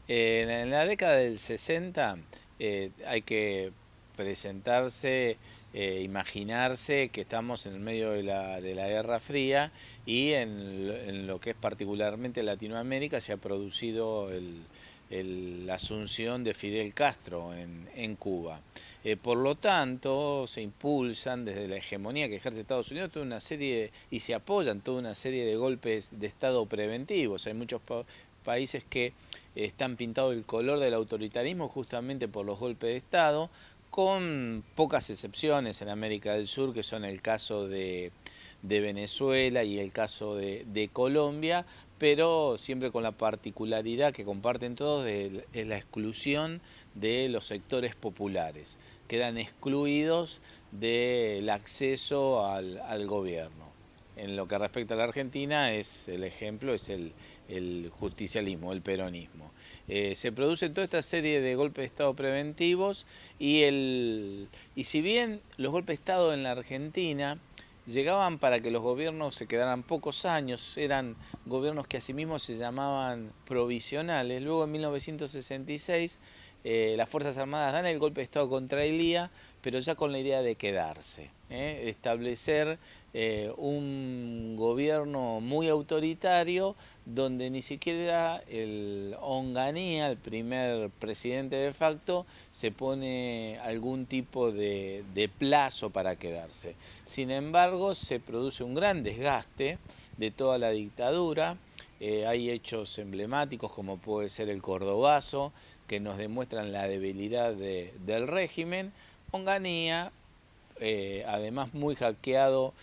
En la década del 60 hay que presentarse, imaginarse que estamos en el medio de la Guerra Fría y en lo que es particularmente Latinoamérica se ha producido la asunción de Fidel Castro en Cuba. Por lo tanto, se impulsan desde la hegemonía que ejerce Estados Unidos toda una serie, y se apoyan toda una serie de golpes de Estado preventivos. Hay muchos países que están pintados el color del autoritarismo justamente por los golpes de Estado, con pocas excepciones en América del Sur, que son el caso de Venezuela y el caso de Colombia, pero siempre con la particularidad que comparten todos de la exclusión de los sectores populares. Quedan excluidos del acceso al gobierno. En lo que respecta a la Argentina, el ejemplo es el justicialismo, el peronismo. Se producen toda esta serie de golpes de Estado preventivos y si bien los golpes de Estado en la Argentina llegaban para que los gobiernos se quedaran pocos años, eran gobiernos que asimismo se llamaban provisionales. Luego en 1966 las Fuerzas Armadas dan el golpe de Estado contra Elía, pero ya con la idea de quedarse, establecer un gobierno muy autoritario donde ni siquiera el Onganía, el primer presidente de facto, se pone algún tipo de plazo para quedarse. Sin embargo, se produce un gran desgaste de toda la dictadura. Hay hechos emblemáticos como puede ser el Cordobazo, que nos demuestran la debilidad del régimen. Onganía, además muy hackeado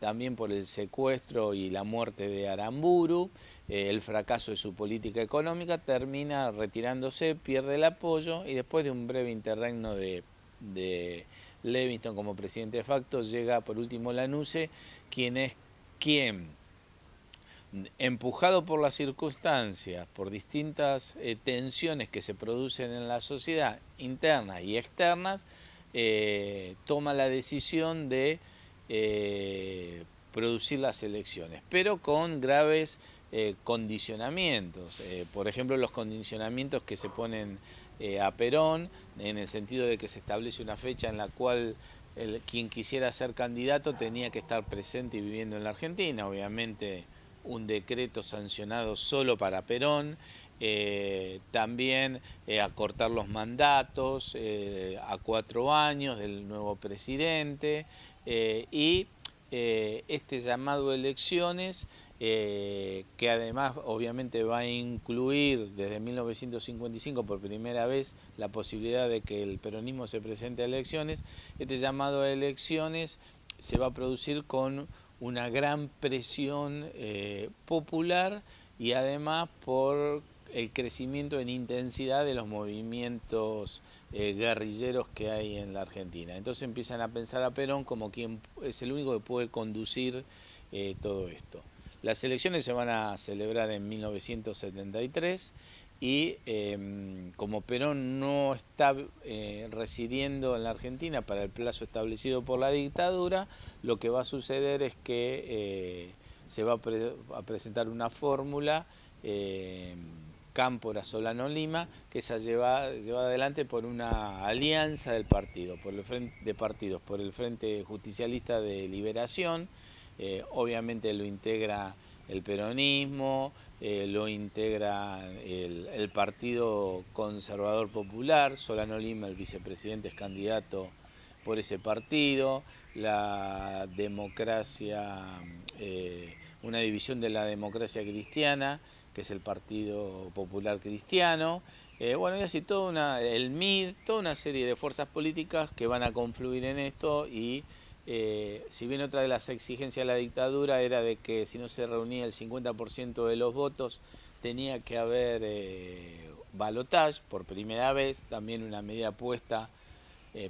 también por el secuestro y la muerte de Aramburu, el fracaso de su política económica, termina retirándose, pierde el apoyo y después de un breve interregno de Levingston como presidente de facto, llega por último Lanusse, quien empujado por las circunstancias, por distintas tensiones que se producen en la sociedad, internas y externas, toma la decisión de producir las elecciones, pero con graves condicionamientos. Por ejemplo, los condicionamientos que se ponen a Perón, en el sentido de que se establece una fecha en la cual quien quisiera ser candidato tenía que estar presente y viviendo en la Argentina. Obviamente un decreto sancionado solo para Perón, también acortar los mandatos a 4 años del nuevo presidente y este llamado a elecciones, que además obviamente va a incluir desde 1955 por primera vez la posibilidad de que el peronismo se presente a elecciones. Este llamado a elecciones se va a producir con una gran presión popular y además por el crecimiento en intensidad de los movimientos guerrilleros que hay en la Argentina. Entonces empiezan a pensar a Perón como quien es el único que puede conducir todo esto. Las elecciones se van a celebrar en 1973 y como Perón no está residiendo en la Argentina para el plazo establecido por la dictadura, lo que va a suceder es que se va a presentar una fórmula Cámpora, Solano, Lima, que se lleva adelante por una alianza del partido, de partidos, por el Frente Justicialista de Liberación. Obviamente lo integra el peronismo, lo integra el Partido Conservador Popular. Solano Lima, el vicepresidente, es candidato por ese partido. La democracia, una división de la democracia cristiana, que es el Partido Popular Cristiano. Bueno, y así el MID, toda una serie de fuerzas políticas que van a confluir en esto y si bien otra de las exigencias de la dictadura era de que si no se reunía el 50% de los votos tenía que haber balotage por primera vez, también una medida puesta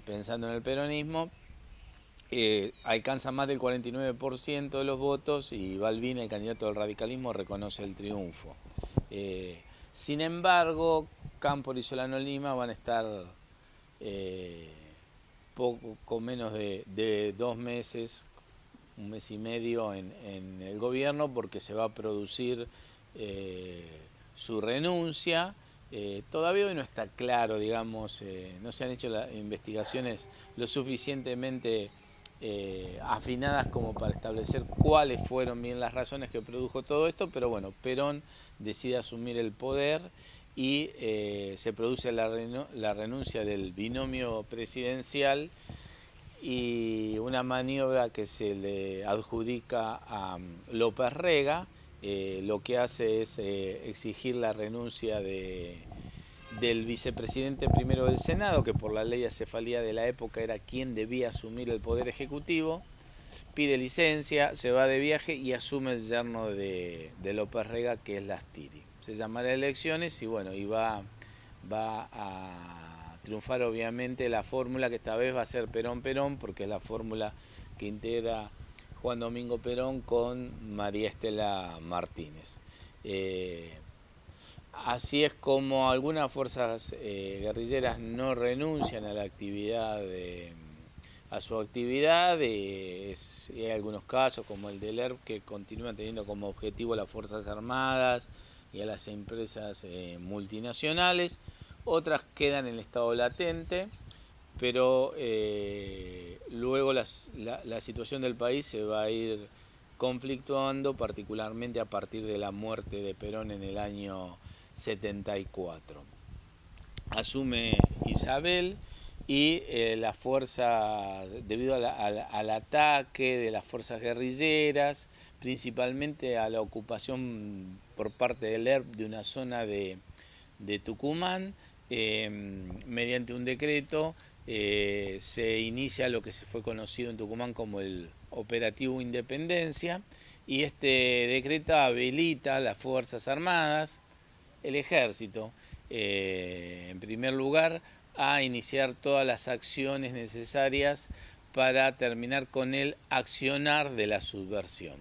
pensando en el peronismo, alcanza más del 49% de los votos y Balbín, el candidato del radicalismo, reconoce el triunfo. Sin embargo, Cámpora y Solano Lima van a estar poco menos de 2 meses, 1 mes y medio en el gobierno, porque se va a producir su renuncia Todavía hoy no está claro, digamos, no se han hecho las investigaciones lo suficientemente afinadas como para establecer cuáles fueron bien las razones que produjo todo esto, pero bueno, Perón decide asumir el poder y se produce la renuncia del binomio presidencial y una maniobra que se le adjudica a López Rega. Lo que hace es exigir la renuncia del vicepresidente primero del Senado, que por la ley acefalía de la época era quien debía asumir el poder ejecutivo, pide licencia, se va de viaje y asume el yerno de López Rega, que es Lastiri. Se llamará elecciones y bueno, va a triunfar obviamente la fórmula que esta vez va a ser Perón-Perón, porque es la fórmula que integra Juan Domingo Perón con María Estela Martínez. Así es como algunas fuerzas guerrilleras no renuncian a la actividad a su actividad. Hay algunos casos como el del ERP que continúan teniendo como objetivo a las Fuerzas Armadas y a las empresas multinacionales. Otras quedan en estado latente, pero luego la situación del país se va a ir conflictuando, particularmente a partir de la muerte de Perón en el año 74. Asume Isabel y la fuerza, debido al ataque de las fuerzas guerrilleras, principalmente a la ocupación por parte del ERP de una zona de Tucumán, mediante un decreto se inicia lo que se fue conocido en Tucumán como el Operativo Independencia, y este decreto habilita a las Fuerzas Armadas, el Ejército, en primer lugar, a iniciar todas las acciones necesarias para terminar con el accionar de la subversión.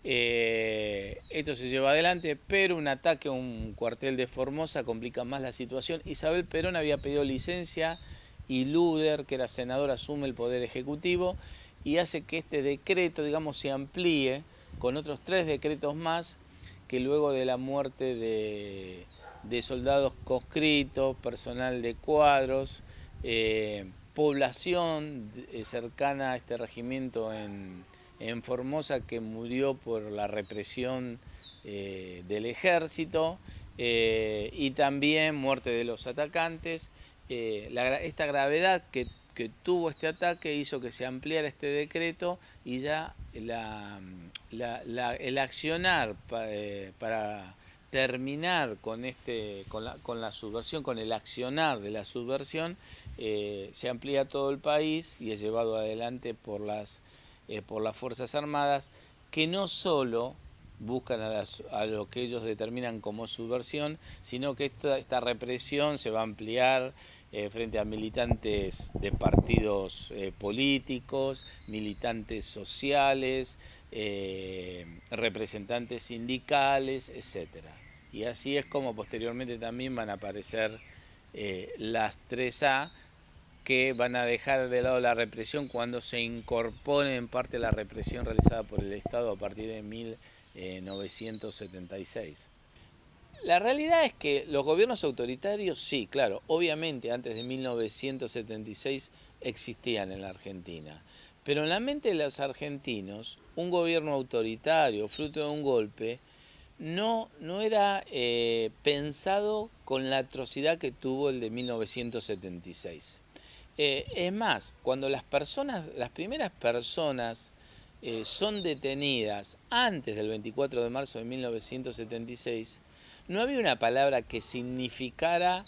Esto se lleva adelante, pero un ataque a un cuartel de Formosa complica más la situación. Isabel Perón había pedido licencia y Luder, que era senador, asume el poder ejecutivo y hace que este decreto, digamos, se amplíe con otros 3 decretos más, que luego de la muerte de soldados conscritos, personal de cuadros, población cercana a este regimiento en Formosa que murió por la represión del ejército, y también muerte de los atacantes. Esta gravedad que tuvo este ataque hizo que se ampliara este decreto y ya el accionar para terminar con la subversión, con el accionar de la subversión, se amplía a todo el país y es llevado adelante por las Fuerzas Armadas, que no solo buscan a lo que ellos determinan como subversión, sino que esta represión se va a ampliar frente a militantes de partidos políticos, militantes sociales, representantes sindicales, etc. Y así es como posteriormente también van a aparecer las 3A, que van a dejar de lado la represión cuando se incorpore en parte la represión realizada por el Estado a partir de 1976. La realidad es que los gobiernos autoritarios, sí, claro, obviamente antes de 1976 existían en la Argentina, pero en la mente de los argentinos, un gobierno autoritario, fruto de un golpe, no era pensado con la atrocidad que tuvo el de 1976. Es más, cuando las primeras personas son detenidas antes del 24 de marzo de 1976, no había una palabra que significara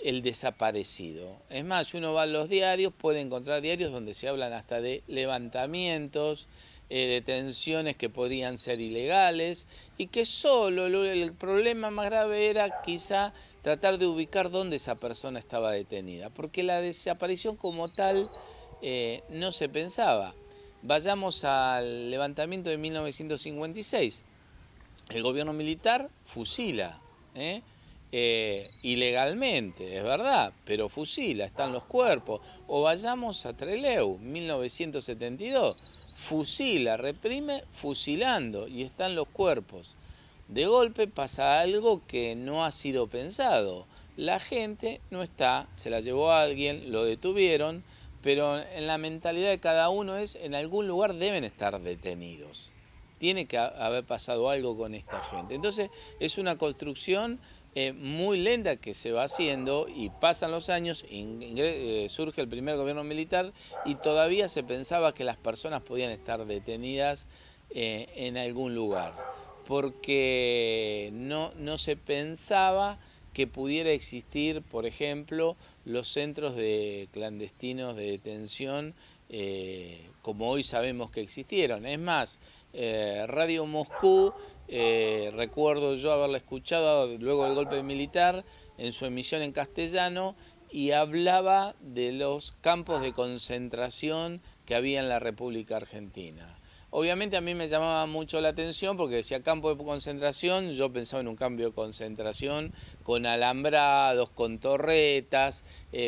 el desaparecido. Es más, si uno va a los diarios, puede encontrar diarios donde se hablan hasta de levantamientos, detenciones que podrían ser ilegales, y que solo el problema más grave era quizá tratar de ubicar dónde esa persona estaba detenida, porque la desaparición como tal no se pensaba. Vayamos al levantamiento de 1956. El gobierno militar fusila, ilegalmente, es verdad, pero fusila, están los cuerpos. O vayamos a Trelew, 1972, fusila, reprime, fusilando, y están los cuerpos. De golpe pasa algo que no ha sido pensado. La gente no está, se la llevó a alguien, lo detuvieron, pero en la mentalidad de cada uno es, en algún lugar deben estar detenidos. Tiene que haber pasado algo con esta gente. Entonces es una construcción muy lenta que se va haciendo y pasan los años, surge el primer gobierno militar y todavía se pensaba que las personas podían estar detenidas en algún lugar, porque no se pensaba que pudiera existir, por ejemplo, los centros de clandestinos de detención como hoy sabemos que existieron. Es más, Radio Moscú, recuerdo yo haberla escuchado luego del golpe militar en su emisión en castellano y hablaba de los campos de concentración que había en la República Argentina. Obviamente a mí me llamaba mucho la atención porque decía campo de concentración, yo pensaba en un campo de concentración con alambrados, con torretas,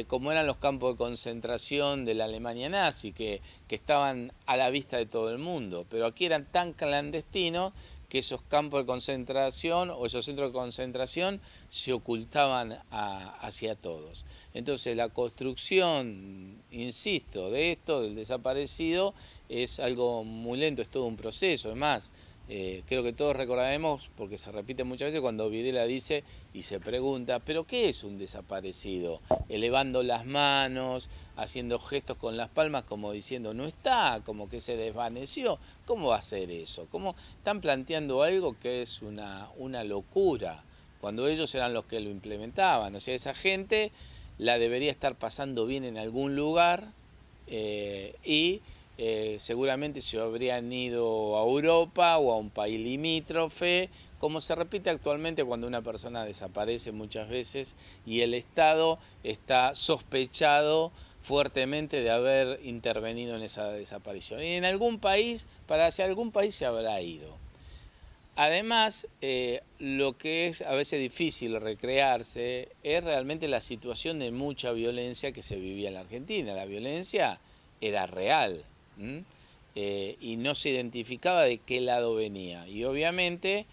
como eran los campos de concentración de la Alemania nazi, que estaban a la vista de todo el mundo, pero aquí eran tan clandestinos que esos campos de concentración o esos centros de concentración se ocultaban hacia todos. Entonces la construcción, insisto, de esto, del desaparecido, es algo muy lento, es todo un proceso. Además, creo que todos recordaremos, porque se repite muchas veces cuando Videla dice y se pregunta, ¿pero qué es un desaparecido? Elevando las manos, haciendo gestos con las palmas como diciendo no está, como que se desvaneció. ¿Cómo va a ser eso? ¿Cómo están planteando algo que es una locura? Cuando ellos eran los que lo implementaban. O sea, esa gente la debería estar pasando bien en algún lugar seguramente se habrían ido a Europa o a un país limítrofe, como se repite actualmente cuando una persona desaparece muchas veces y el Estado está sospechado fuertemente de haber intervenido en esa desaparición. Y en algún país, hacia algún país se habrá ido. Además, lo que es a veces difícil recrearse es realmente la situación de mucha violencia que se vivía en la Argentina. La violencia era real y no se identificaba de qué lado venía. Y obviamente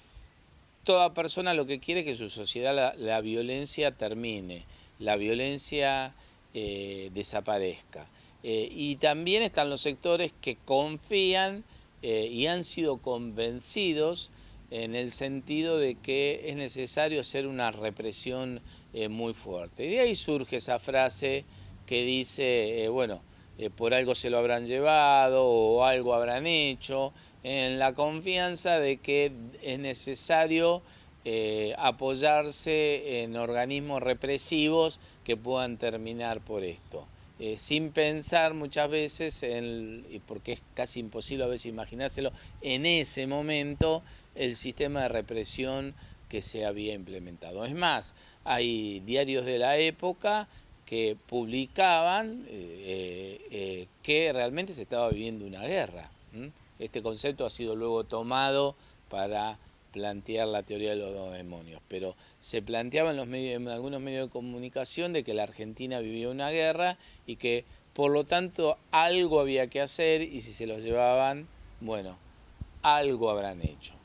toda persona lo que quiere es que su sociedad la violencia termine, la violencia desaparezca. Y también están los sectores que confían y han sido convencidos en el sentido de que es necesario hacer una represión muy fuerte. Y de ahí surge esa frase que dice, por algo se lo habrán llevado o algo habrán hecho, en la confianza de que es necesario apoyarse en organismos represivos que puedan terminar por esto. Sin pensar muchas veces, porque es casi imposible a veces imaginárselo, en ese momento el sistema de represión que se había implementado. Es más, hay diarios de la época que publicaban que realmente se estaba viviendo una guerra. Este concepto ha sido luego tomado para plantear la teoría de los dos demonios, pero se planteaba en algunos medios de comunicación de que la Argentina vivía una guerra y que por lo tanto algo había que hacer y si se los llevaban, bueno, algo habrán hecho.